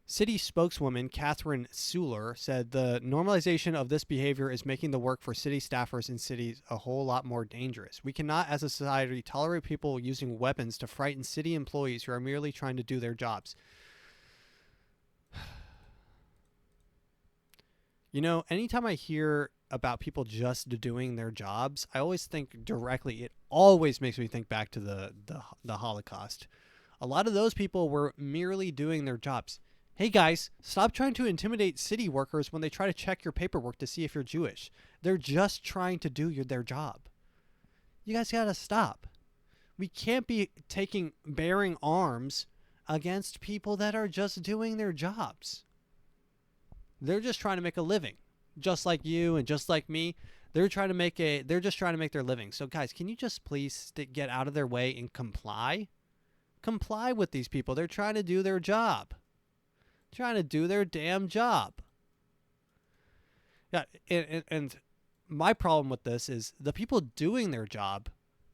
A: City spokeswoman Catherine Suler said the normalization of this behavior is making the work for city staffers in cities a whole lot more dangerous. We cannot, as a society, tolerate people using weapons to frighten city employees who are merely trying to do their jobs. You know, anytime I hear about people just doing their jobs, I always think directly, it always makes me think back to the Holocaust. A lot of those people were merely doing their jobs. Hey guys, stop trying to intimidate city workers when they try to check your paperwork to see if you're Jewish. They're just trying to do their job. You guys gotta stop. We can't be bearing arms against people that are just doing their jobs. They're just trying to make a living, just like you and just like me. They're just trying to make their living. So guys, can you just please get out of their way and comply? Comply with these people. They're trying to do their job. Trying to do their damn job. Yeah, and my problem with this is the people doing their job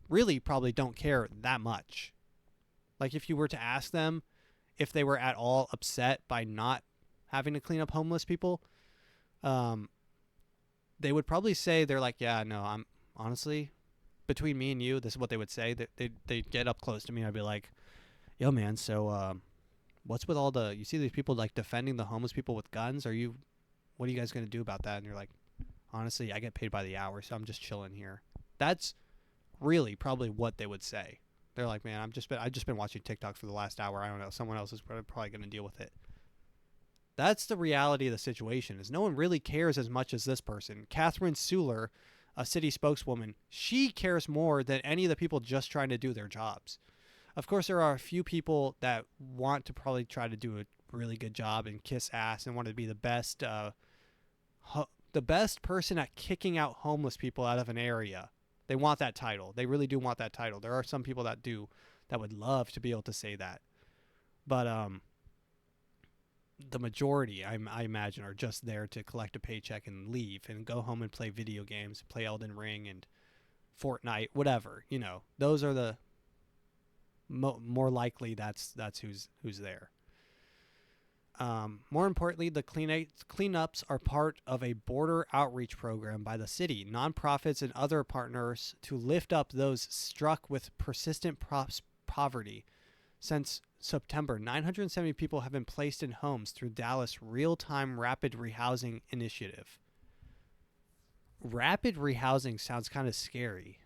A: really probably don't care that much. Like if you were to ask them if they were at all upset by not having to clean up homeless people, they would probably say they're like, yeah, no, I'm honestly, between me and you, this is what they would say. They'd get up close to me and I'd be like, yo man, so what's with all you see these people like defending the homeless people with guns? What are you guys going to do about that? And you're like, honestly, I get paid by the hour, so I'm just chilling here. That's really probably what they would say. They're like, man, I've just been watching TikTok for the last hour. I don't know. Someone else is probably going to deal with it. That's the reality of the situation, is no one really cares as much as this person. Catherine Suler, a city spokeswoman, she cares more than any of the people just trying to do their jobs. Of course, there are a few people that want to probably try to do a really good job and kiss ass and want to be the best person at kicking out homeless people out of an area. They want that title. They really do want that title. There are some people that would love to be able to say that. But the majority, I imagine, are just there to collect a paycheck and leave and go home and play video games, play Elden Ring and Fortnite, whatever. You know, those are the more likely that's who's there. More importantly, the cleanups are part of a border outreach program by the city, nonprofits, and other partners to lift up those struck with persistent poverty. Since September, 970 people have been placed in homes through Dallas Real-Time Rapid Rehousing Initiative. Rapid rehousing sounds kind of scary.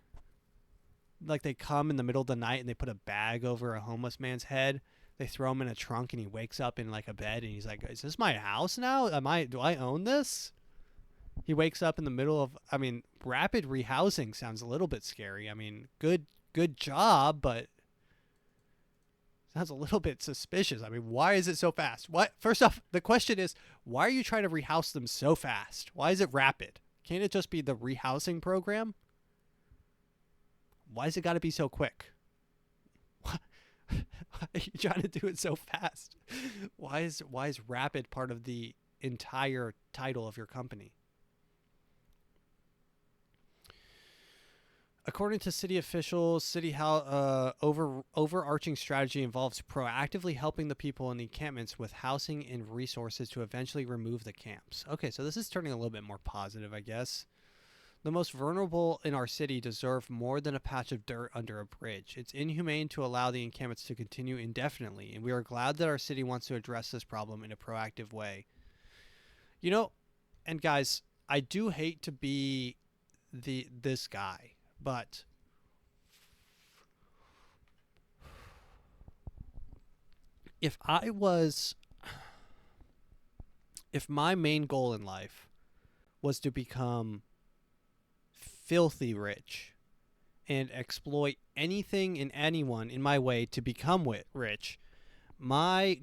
A: Like they come in the middle of the night and they put a bag over a homeless man's head. They throw him in a trunk and he wakes up in like a bed and he's like, is this my house now? Do I own this? He wakes up in the middle of, rapid rehousing sounds a little bit scary. Good job, but sounds a little bit suspicious. Why is it so fast? First off, the question is, why are you trying to rehouse them so fast? Why is it rapid? Can't it just be the rehousing program? Why has it got to be so quick? Why are you trying to do it so fast? Why is rapid part of the entire title of your company? According to city officials, overarching strategy involves proactively helping the people in the encampments with housing and resources to eventually remove the camps. Okay, so this is turning a little bit more positive, I guess. The most vulnerable in our city deserve more than a patch of dirt under a bridge. It's inhumane to allow the encampments to continue indefinitely, and we are glad that our city wants to address this problem in a proactive way. You know, and guys, I do hate to be this guy, but if my main goal in life was to become filthy rich and exploit anything and anyone in my way to become rich, my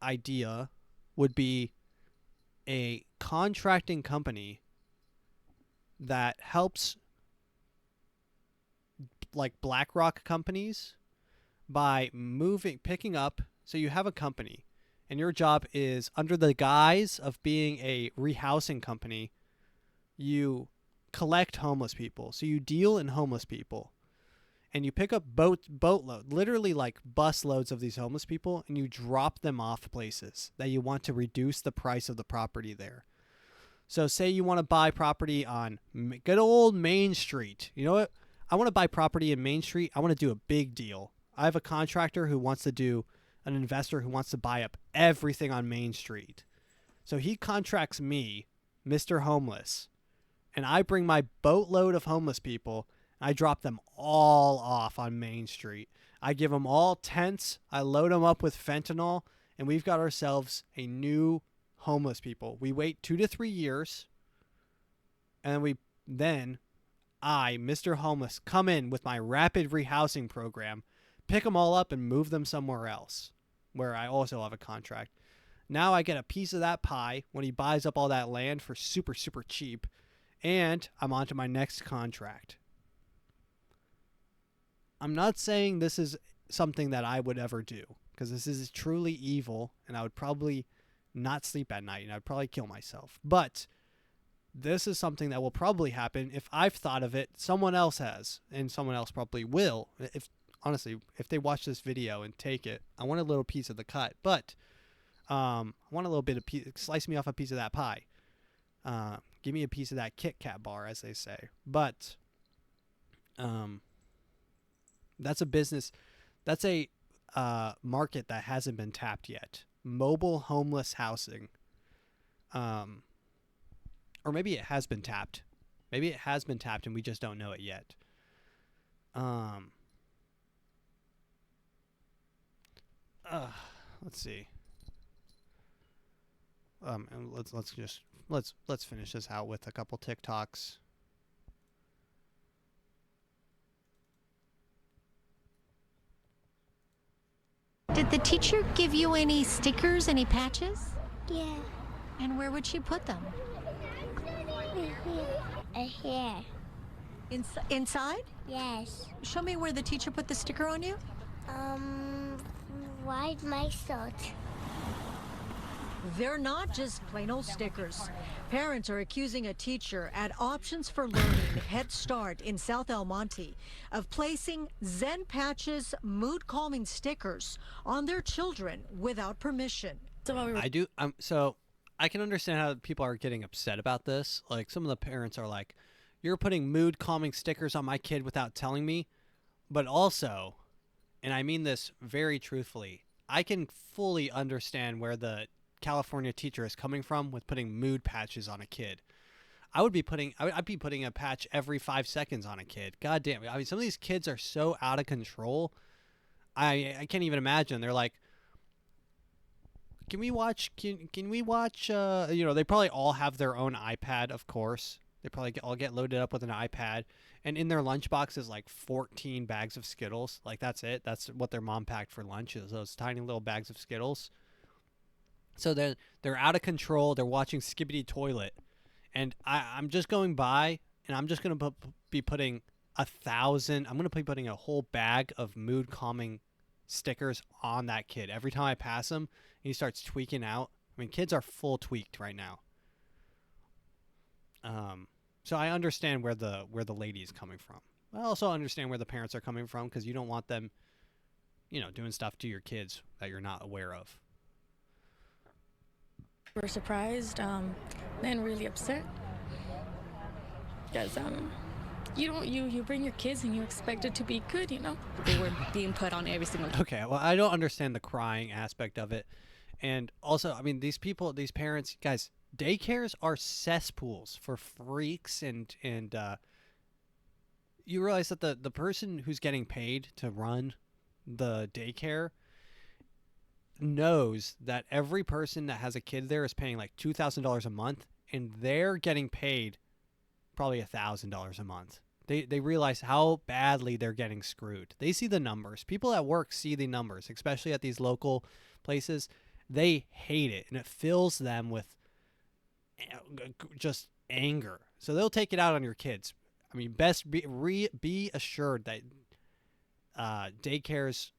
A: idea would be a contracting company that helps like BlackRock companies by picking up. So you have a company and your job is, under the guise of being a rehousing company, you collect homeless people. So you deal in homeless people and you pick up boatload, literally like bus loads of these homeless people, and you drop them off places that you want to reduce the price of the property there. So say you want to buy property on good old Main Street. You know what? I want to buy property in Main Street. I want to do a big deal. I have a contractor who wants to do an investor who wants to buy up everything on Main Street. So he contracts me, Mr. Homeless, and I bring my boatload of homeless people. I drop them all off on Main Street. I give them all tents. I load them up with fentanyl, and we've got ourselves a new homeless people. We wait 2 to 3 years, and then I, Mr. Homeless, come in with my rapid rehousing program, pick them all up and move them somewhere else where I also have a contract. Now I get a piece of that pie when he buys up all that land for super, super cheap, and I'm on to my next contract. I'm not saying this is something that I would ever do, because this is truly evil, and I would probably not sleep at night, and I'd probably kill myself. But this is something that will probably happen. If I've thought of it, someone else has, and someone else probably will. Honestly, if they watch this video and take it, I want a little piece of the cut, but I want a little bit of slice me off a piece of that pie. Give me a piece of that Kit Kat bar, as they say. But that's a business. That's a market that hasn't been tapped yet. Mobile homeless housing. Or maybe it has been tapped. Maybe it has been tapped and we just don't know it yet. Let's see. And let's finish this out with a couple TikToks.
D: Did the teacher give you any stickers, any patches?
E: Yeah.
D: And where would she put them?
E: Here.
D: Inside?
E: Yes.
D: Show me where the teacher put the sticker on you.
E: Why my salt?
F: They're not just plain old stickers. Parents are accusing a teacher at Options for Learning Head Start in South El Monte of placing Zen Patches mood calming stickers on their children without permission.
A: So I can understand how people are getting upset about this. Like, some of the parents are like, you're putting mood calming stickers on my kid without telling me. But also, and I mean this very truthfully, I can fully understand where the California teacher is coming from with putting mood patches on a kid. I'd be putting a patch every 5 seconds on a kid. God damn it. I mean, some of these kids are so out of control. I can't even imagine. They're like, can we watch, they probably all have their own iPad, of course. They probably all get loaded up with an iPad. And in their lunchbox is like 14 bags of Skittles. Like, that's it. That's what their mom packed for lunch, is those tiny little bags of Skittles. So they're out of control. They're watching Skibbity Toilet. And I'm just going by, and I'm just going to be putting 1,000. I'm going to be putting a whole bag of mood calming stickers on that kid. Every time I pass him, he starts tweaking out. I mean, kids are full tweaked right now. So I understand where the lady is coming from. I also understand where the parents are coming from, because you don't want them, doing stuff to your kids that you're not aware of.
G: We're surprised, then really upset, because you bring your kids and you expect it to be good, They were being put on every single day.
A: Okay, well, I don't understand the crying aspect of it, and also, I mean, these parents, guys, daycares are cesspools for freaks, and you realize that the person who's getting paid to run the daycare knows that every person that has a kid there is paying like $2,000 a month, and they're getting paid probably $1,000 a month. They realize how badly they're getting screwed. They see the numbers. People at work see the numbers, especially at these local places. They hate it, and it fills them with just anger. So they'll take it out on your kids. I mean, best be assured that daycares.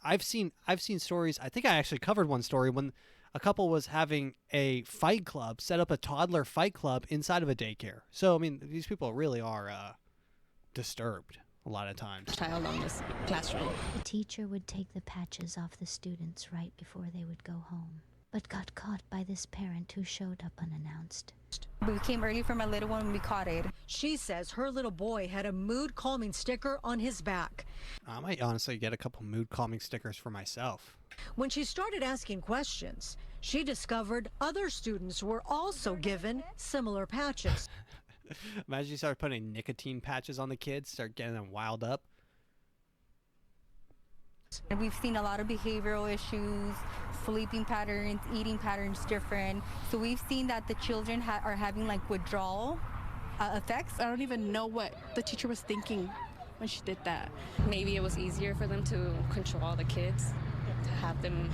A: I've seen stories. I think I actually covered one story when a couple was having a fight club, set up a toddler fight club inside of a daycare. So, I mean, these people really are disturbed. a lot of times.
G: Child on this classroom.
D: The teacher would take the patches off the students right before they would go home, but got caught by this parent who showed up unannounced.
H: We came early for my little one and we caught it.
F: She says her little boy had a mood calming sticker on his back.
A: I might honestly get a couple mood calming stickers for myself.
F: When she started asking questions, she discovered other students were also given similar patches.
A: Imagine you start putting nicotine patches on the kids, start getting them wild up.
H: And we've seen a lot of behavioral issues, sleeping patterns, eating patterns different. So we've seen that the children are having like withdrawal effects.
G: I don't even know what the teacher was thinking when she did that. Maybe it was easier for them to control all the kids, to have them.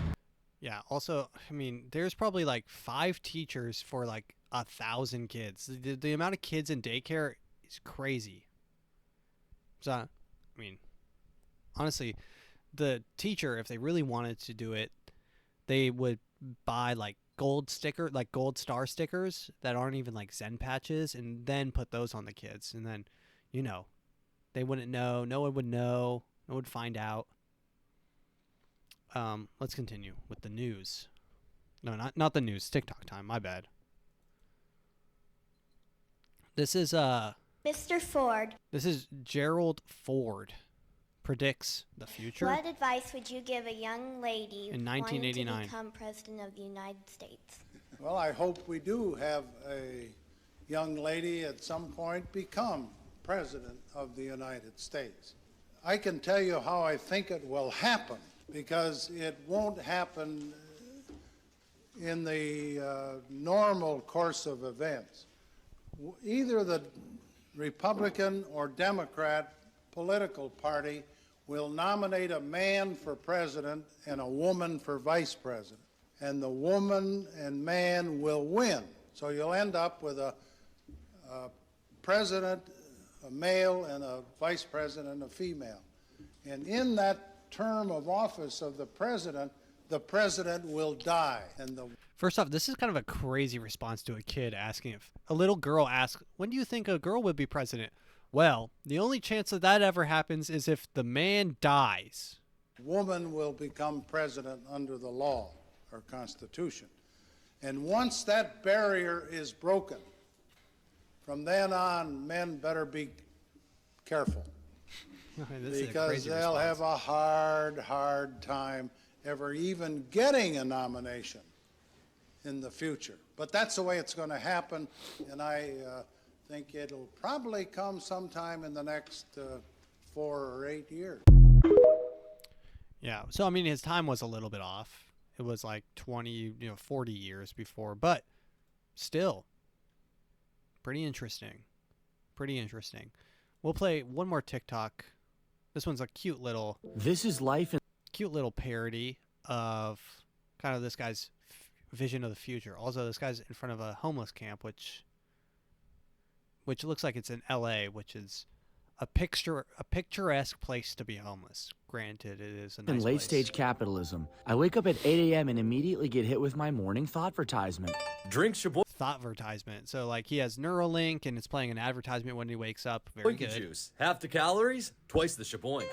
A: Yeah, also, I mean, there's probably like 5 teachers for like 1,000 kids. The amount of kids in daycare is crazy. So, I mean, honestly, the teacher, if they really wanted to do it, they would buy like gold star stickers that aren't even like Zen patches, and then put those on the kids. And then, they wouldn't know. No one would know. No one would find out. Let's continue with the news. No, not the news. TikTok time. My bad. This is
E: Mr. Ford,
A: This is Gerald Ford predicts the future.
E: what advice would you give a young lady
A: In
E: wanting
A: 1989.
E: to become president of the United States?
I: Well, I hope we do have a young lady at some point become president of the United States. I can tell you how I think it will happen, because it won't happen in the normal course of events. Either the Republican or Democrat political party will nominate a man for president and a woman for vice president, and the woman and man will win. So you'll end up with a president, a male, and a vice president, a female. And in that term of office of the president will die. And
A: First off, this is kind of a crazy response to a kid asking. If a little girl asks, when do you think a girl would be president? Well, the only chance that ever happens is if the man dies.
I: woman will become president under the law or Constitution. And once that barrier is broken, from then on, men better be careful. Because they'll have a hard time ever even getting a nomination in the future. But that's the way it's going to happen, and I think it'll probably come sometime in the next 4 or 8 years.
A: Yeah, so I mean, his time was a little bit off. It was like 40 years before, but still, pretty interesting. Pretty interesting. We'll play one more TikTok. This one's a cute little.
J: This is life.
A: Cute little parody of kind of this guy's vision of the future. Also, this guy's in front of a homeless camp, which looks like it's in L.A., which is a picturesque place to be homeless. Granted, it is a nice
J: In late-stage capitalism, I wake up at 8 a.m. and immediately get hit with my morning thought-vertisement.
K: Drink Shaboy.
A: Thought-vertisement. So, like, he has Neuralink, and it's playing an advertisement when he wakes up. Very good.
K: Juice. Half the calories, twice the shaboink.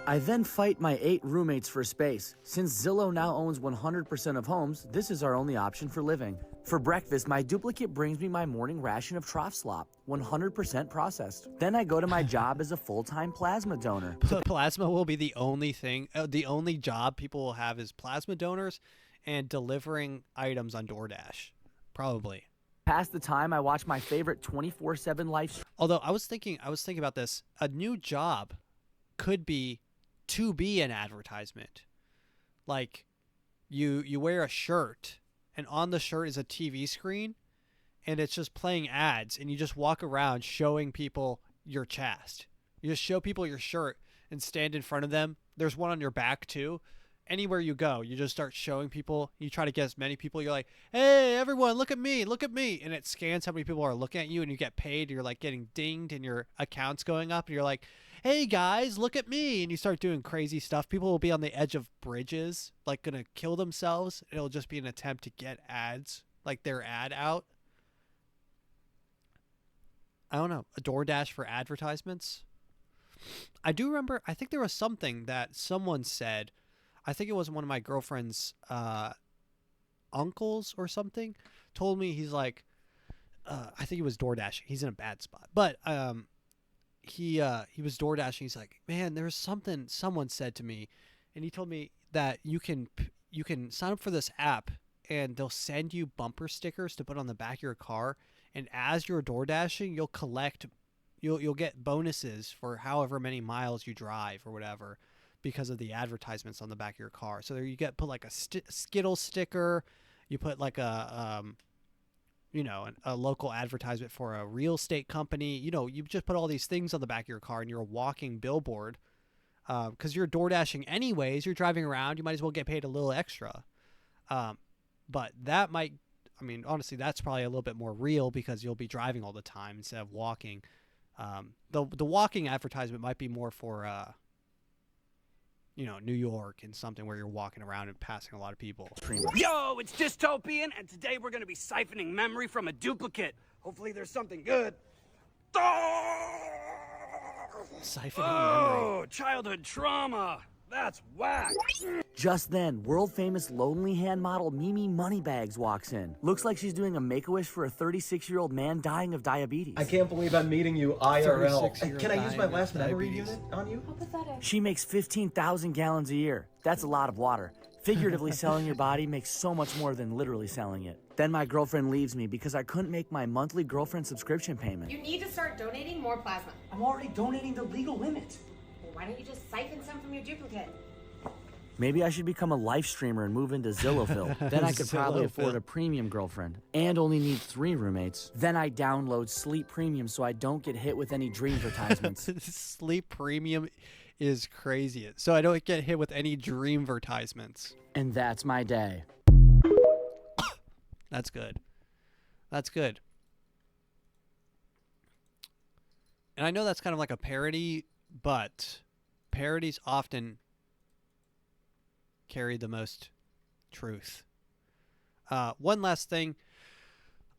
J: I then fight my 8 roommates for space. Since Zillow now owns 100% of homes, this is our only option for living. For breakfast, my duplicate brings me my morning ration of trough slop, 100% processed. Then I go to my job as a full-time plasma donor.
A: Plasma will be the only thing, the only job people will have is plasma donors and delivering items on DoorDash. Probably.
J: Past the time, I watch my favorite 24/7 life.
A: Although I was thinking about this. A new job could be to be an advertisement. Like, you wear a shirt, and on the shirt is a TV screen, and it's just playing ads, and you just walk around showing people your chest. You just show people your shirt and stand in front of them. There's one on your back too. Anywhere you go, you just start showing people. You try to get as many people. You're like, hey, everyone, look at me. And it scans how many people are looking at you, and you get paid. You're like getting dinged, and your account's going up. And you're like, hey, guys, look at me. And you start doing crazy stuff. People will be on the edge of bridges, like going to kill themselves. It'll just be an attempt to get ads, like their ad out. I don't know. A DoorDash for advertisements? I do remember, I think there was something that someone said, I think it was one of my girlfriend's uncles or something, told me, he's like, I think he was door dashing. He's in a bad spot. But he was door dashing. He's like, man, there's something someone said to me, and he told me that you can sign up for this app, and they'll send you bumper stickers to put on the back of your car, and as you're door dashing, you'll get bonuses for however many miles you drive or whatever because of the advertisements on the back of your car. So there you put like a Skittles sticker, you put like a local advertisement for a real estate company. You just put all these things on the back of your car, and you're a walking billboard. Because you're door dashing anyways, you're driving around, you might as well get paid a little extra. But that might, honestly, that's probably a little bit more real because you'll be driving all the time instead of walking. The walking advertisement might be more for, New York and something where you're walking around and passing a lot of people.
L: Yo, it's Dystopian, and today we're going to be siphoning memory from a duplicate. Hopefully there's something good.
A: Siphoning
L: memory. Childhood trauma. That's whack.
J: Just then, world-famous Lonely Hand model Mimi Moneybags walks in. Looks like she's doing a Make-A-Wish for a 36-year-old man dying of diabetes.
K: I can't believe I'm meeting you IRL. Can I use my last memory unit on you?
H: How pathetic.
J: She makes 15,000 gallons a year. That's a lot of water. Figuratively selling your body makes so much more than literally selling it. Then my girlfriend leaves me because I couldn't make my monthly girlfriend subscription payment.
M: You need to start donating more plasma.
L: I'm already donating the legal limit.
M: Well, why don't you just siphon some from your duplicate?
J: Maybe I should become a live streamer and move into Zillowville. Then I could probably afford a premium girlfriend and only need 3 roommates. Then I download Sleep Premium so I don't get hit with any dream advertisements.
A: Sleep Premium is crazy. So I don't get hit with any dream advertisements.
J: And that's my day.
A: That's good. That's good. And I know that's kind of like a parody, but parodies often carry the most truth. One last thing.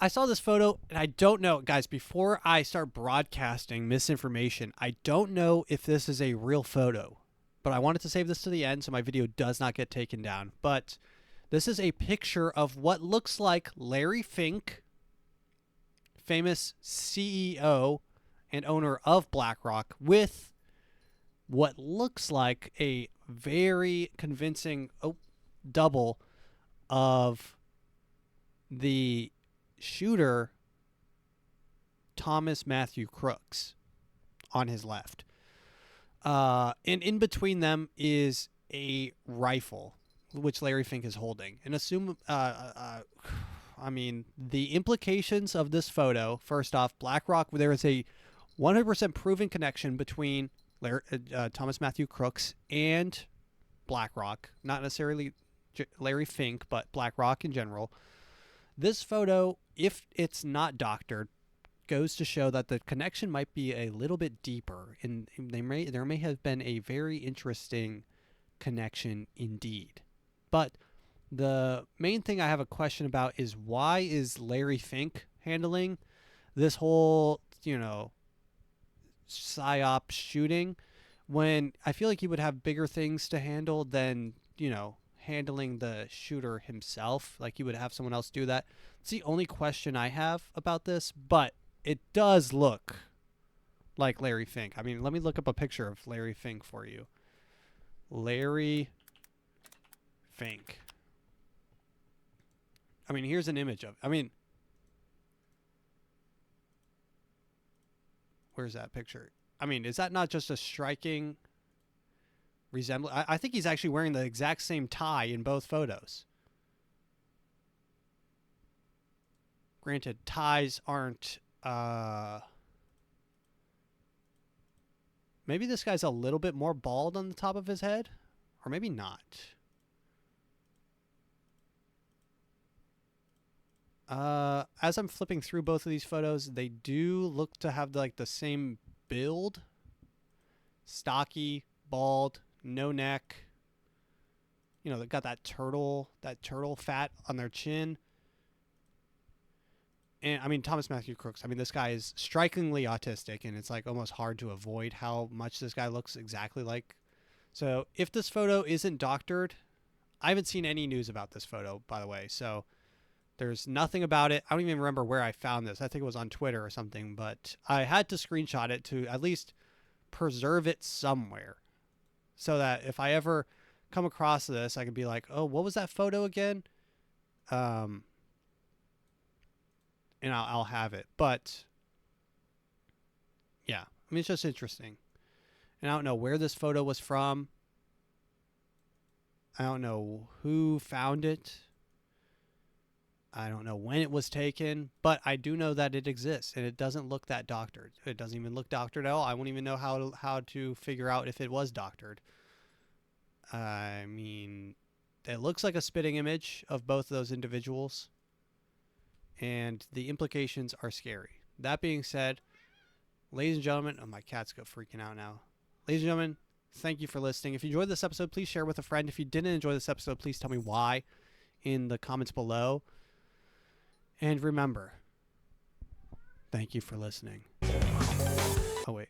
A: I saw this photo, and I don't know, guys, before I start broadcasting misinformation, I don't know if this is a real photo, but I wanted to save this to the end so my video does not get taken down. But this is a picture of what looks like Larry Fink, famous CEO and owner of BlackRock, with what looks like a very convincing double of the shooter, Thomas Matthew Crooks, on his left. And in between them is a rifle, which Larry Fink is holding. And the implications of this photo, first off, BlackRock, there is a 100% proven connection between Thomas Matthew Crooks and BlackRock, not necessarily Larry Fink, but BlackRock in general. This photo, if it's not doctored, goes to show that the connection might be a little bit deeper, and there may have been a very interesting connection indeed. But the main thing I have a question about is, why is Larry Fink handling this whole, psyop shooting, when I feel like he would have bigger things to handle than, handling the shooter himself? Like, he would have someone else do that. It's the only question I have about this, but it does look like Larry Fink. I mean, let me look up a picture of Larry Fink for you. Larry Fink. I mean, here's an image of, where's that picture? I mean, is that not just a striking resemblance? I think he's actually wearing the exact same tie in both photos. Granted, ties aren't... maybe this guy's a little bit more bald on the top of his head? Or maybe not. As I'm flipping through both of these photos, they do look to have the same build. Stocky, bald, no neck. They've got that turtle fat on their chin. And I mean, Thomas Matthew Crooks, I mean, this guy is strikingly autistic, and it's like almost hard to avoid how much this guy looks exactly like. So if this photo isn't doctored, I haven't seen any news about this photo, by the way. So there's nothing about it. I don't even remember where I found this. I think it was on Twitter or something, but I had to screenshot it to at least preserve it somewhere so that if I ever come across this, I could be like, oh, what was that photo again? And I'll have it. But yeah, I mean, it's just interesting. And I don't know where this photo was from. I don't know who found it. I don't know when it was taken, but I do know that it exists, and it doesn't look that doctored. It doesn't even look doctored at all. I won't even know how to figure out if it was doctored. I mean, it looks like a spitting image of both of those individuals, and the implications are scary. That being said, ladies and gentlemen, oh, my cat's go freaking out now. Ladies and gentlemen, thank you for listening. If you enjoyed this episode, please share with a friend. If you didn't enjoy this episode, please tell me why in the comments below. And remember, thank you for listening. Oh, wait.